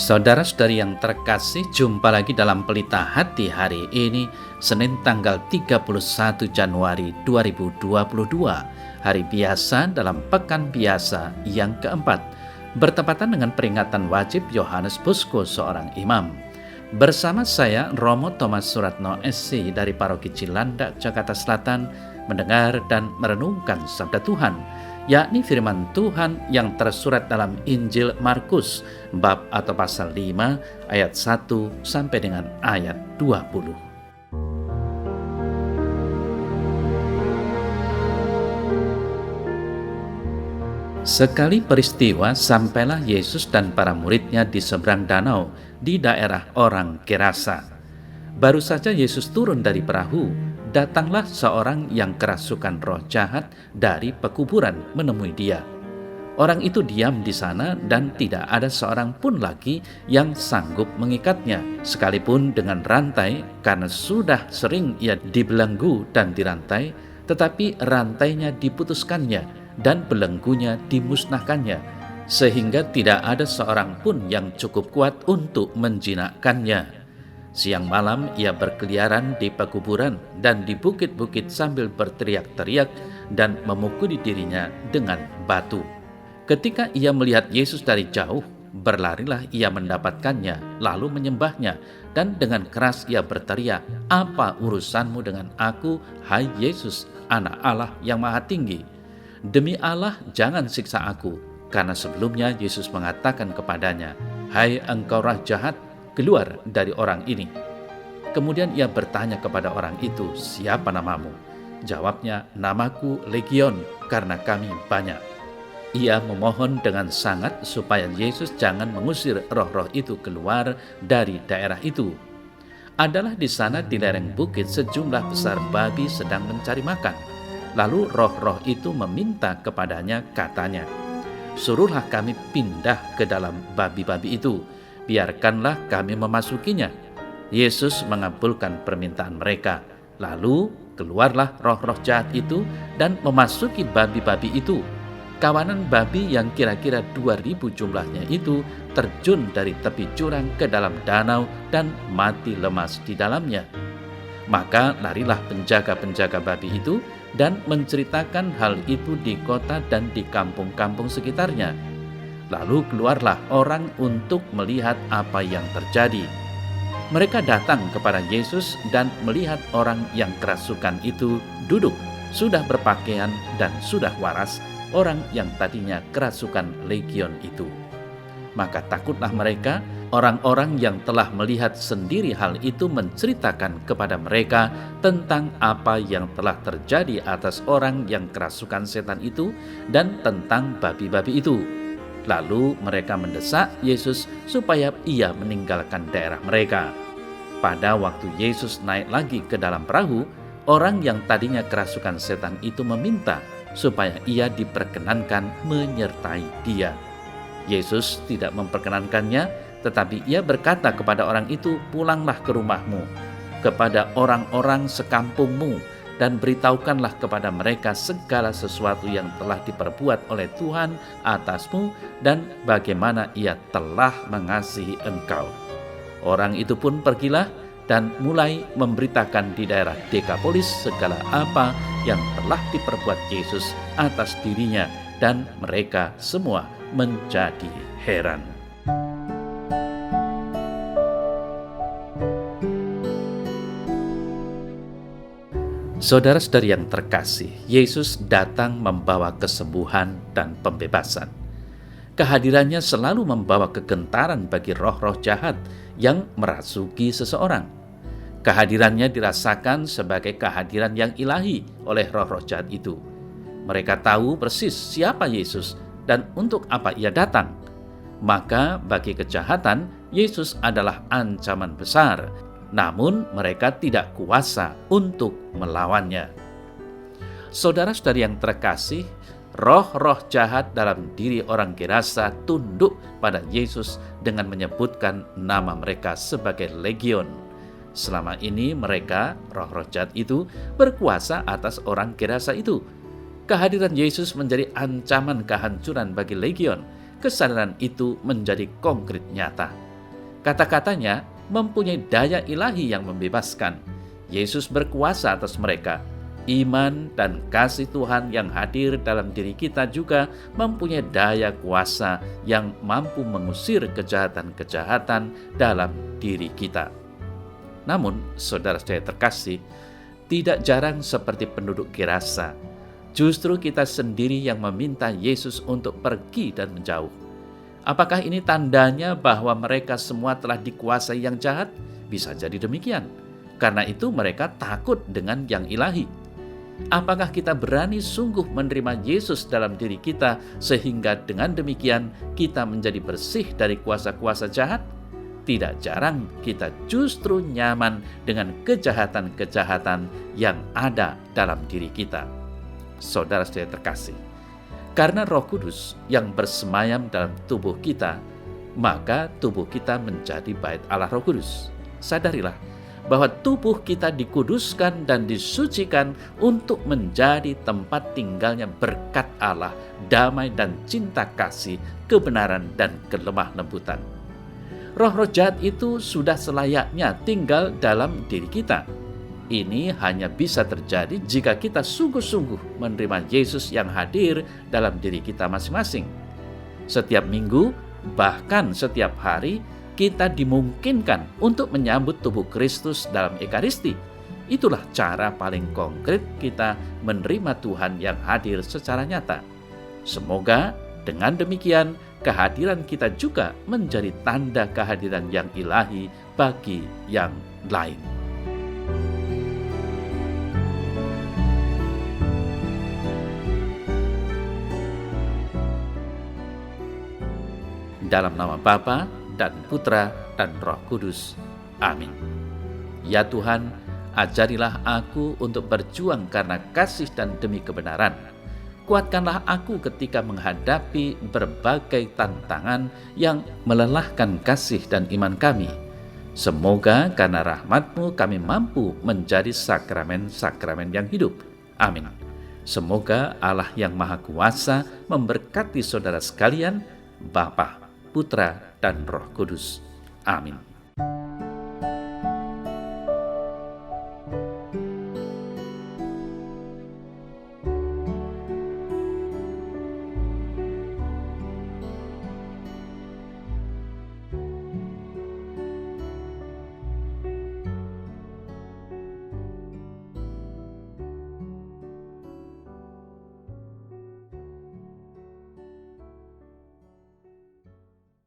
Saudara-saudari yang terkasih, jumpa lagi dalam Pelita Hati hari ini, Senin tanggal 31 Januari 2022, hari biasa dalam Pekan Biasa yang keempat, bertepatan dengan peringatan wajib Yohanes Bosco seorang imam. Bersama saya, Romo Thomas Suratno SC dari Paroki Cilandak, Jakarta Selatan, mendengar dan merenungkan Sabda Tuhan, yakni firman Tuhan yang tersurat dalam Injil Markus bab atau pasal 5 ayat 1 sampai dengan ayat 20. Sekali peristiwa sampailah Yesus dan para muridnya di seberang danau di daerah orang Gerasa. Baru saja Yesus turun dari perahu, datanglah seorang yang kerasukan roh jahat dari pekuburan menemui dia. Orang itu diam di sana dan tidak ada seorang pun lagi yang sanggup mengikatnya, sekalipun dengan rantai, karena sudah sering ia dibelenggu dan dirantai, tetapi rantainya diputuskannya dan belenggunya dimusnahkannya, sehingga tidak ada seorang pun yang cukup kuat untuk menjinakkannya. Siang malam ia berkeliaran di pekuburan dan di bukit-bukit sambil berteriak-teriak dan memukuli dirinya dengan batu. Ketika ia melihat Yesus dari jauh, berlarilah ia mendapatkannya, lalu menyembahnya, dan dengan keras ia berteriak, "Apa urusanmu dengan aku, hai Yesus, Anak Allah yang Maha Tinggi? Demi Allah, jangan siksa aku." Karena sebelumnya Yesus mengatakan kepadanya, "Hai engkau roh jahat, keluar dari orang ini." Kemudian ia bertanya kepada orang itu, "Siapa namamu?" Jawabnya, "Namaku Legion, karena kami banyak." Ia memohon dengan sangat supaya Yesus jangan mengusir roh-roh itu keluar dari daerah itu. Adalah di sana di lereng bukit sejumlah besar babi sedang mencari makan. Lalu roh-roh itu meminta kepadanya, katanya, "Suruhlah kami pindah ke dalam babi-babi itu, biarkanlah kami memasukinya." Yesus mengabulkan permintaan mereka. Lalu keluarlah roh-roh jahat itu dan memasuki babi-babi itu. Kawanan babi yang kira-kira 2.000 jumlahnya itu terjun dari tepi jurang ke dalam danau dan mati lemas di dalamnya. Maka larilah penjaga-penjaga babi itu dan menceritakan hal itu di kota dan di kampung-kampung sekitarnya. Lalu keluarlah orang untuk melihat apa yang terjadi. Mereka datang kepada Yesus dan melihat orang yang kerasukan itu duduk, sudah berpakaian dan sudah waras, orang yang tadinya kerasukan legion itu. Maka takutlah mereka. Orang-orang yang telah melihat sendiri hal itu menceritakan kepada mereka tentang apa yang telah terjadi atas orang yang kerasukan setan itu dan tentang babi-babi itu. Lalu mereka mendesak Yesus supaya ia meninggalkan daerah mereka. Pada waktu Yesus naik lagi ke dalam perahu, orang yang tadinya kerasukan setan itu meminta supaya ia diperkenankan menyertai dia. Yesus tidak memperkenankannya, tetapi ia berkata kepada orang itu, "Pulanglah ke rumahmu, kepada orang-orang sekampungmu, dan beritahukanlah kepada mereka segala sesuatu yang telah diperbuat oleh Tuhan atasmu dan bagaimana ia telah mengasihi engkau." Orang itu pun pergilah dan mulai memberitakan di daerah Dekapolis segala apa yang telah diperbuat Yesus atas dirinya, dan mereka semua menjadi heran. Saudara-saudari yang terkasih, Yesus datang membawa kesembuhan dan pembebasan. Kehadirannya selalu membawa kegentaran bagi roh-roh jahat yang merasuki seseorang. Kehadirannya dirasakan sebagai kehadiran yang ilahi oleh roh-roh jahat itu. Mereka tahu persis siapa Yesus dan untuk apa ia datang. Maka bagi kejahatan, Yesus adalah ancaman besar. Namun mereka tidak kuasa untuk melawannya. Saudara-saudari yang terkasih, roh-roh jahat dalam diri orang Gerasa tunduk pada Yesus dengan menyebutkan nama mereka sebagai legion. Selama ini mereka, roh-roh jahat itu, berkuasa atas orang Gerasa itu. Kehadiran Yesus menjadi ancaman kehancuran bagi legion. Kesadaran itu menjadi konkret nyata. Kata-katanya mempunyai daya ilahi yang membebaskan. Yesus berkuasa atas mereka. Iman dan kasih Tuhan yang hadir dalam diri kita juga mempunyai daya kuasa yang mampu mengusir kejahatan-kejahatan dalam diri kita. Namun, saudara saya terkasih, tidak jarang seperti penduduk Gerasa, justru kita sendiri yang meminta Yesus untuk pergi dan menjauh. Apakah ini tandanya bahwa mereka semua telah dikuasai yang jahat? Bisa jadi demikian. Karena itu mereka takut dengan yang ilahi. Apakah kita berani sungguh menerima Yesus dalam diri kita sehingga dengan demikian kita menjadi bersih dari kuasa-kuasa jahat? Tidak jarang kita justru nyaman dengan kejahatan-kejahatan yang ada dalam diri kita. Saudara-saudara terkasih, karena Roh Kudus yang bersemayam dalam tubuh kita, maka tubuh kita menjadi bait Allah Roh Kudus. Sadarilah bahwa tubuh kita dikuduskan dan disucikan untuk menjadi tempat tinggalnya berkat Allah, damai dan cinta kasih, kebenaran dan kelemah lembutan. Roh-roh jahat itu sudah selayaknya tinggal dalam diri kita. Ini hanya bisa terjadi jika kita sungguh-sungguh menerima Yesus yang hadir dalam diri kita masing-masing. Setiap minggu, bahkan setiap hari, kita dimungkinkan untuk menyambut tubuh Kristus dalam Ekaristi. Itulah cara paling konkret kita menerima Tuhan yang hadir secara nyata. Semoga dengan demikian kehadiran kita juga menjadi tanda kehadiran yang ilahi bagi yang lain. Dalam nama Bapa dan Putra dan Roh Kudus. Amin. Ya Tuhan, ajarilah aku untuk berjuang karena kasih dan demi kebenaran. Kuatkanlah aku ketika menghadapi berbagai tantangan yang melelahkan kasih dan iman kami. Semoga karena rahmat-Mu kami mampu menjadi sakramen-sakramen yang hidup. Amin. Semoga Allah yang Maha Kuasa memberkati saudara sekalian, Bapa, Putra, dan Roh Kudus. Amin.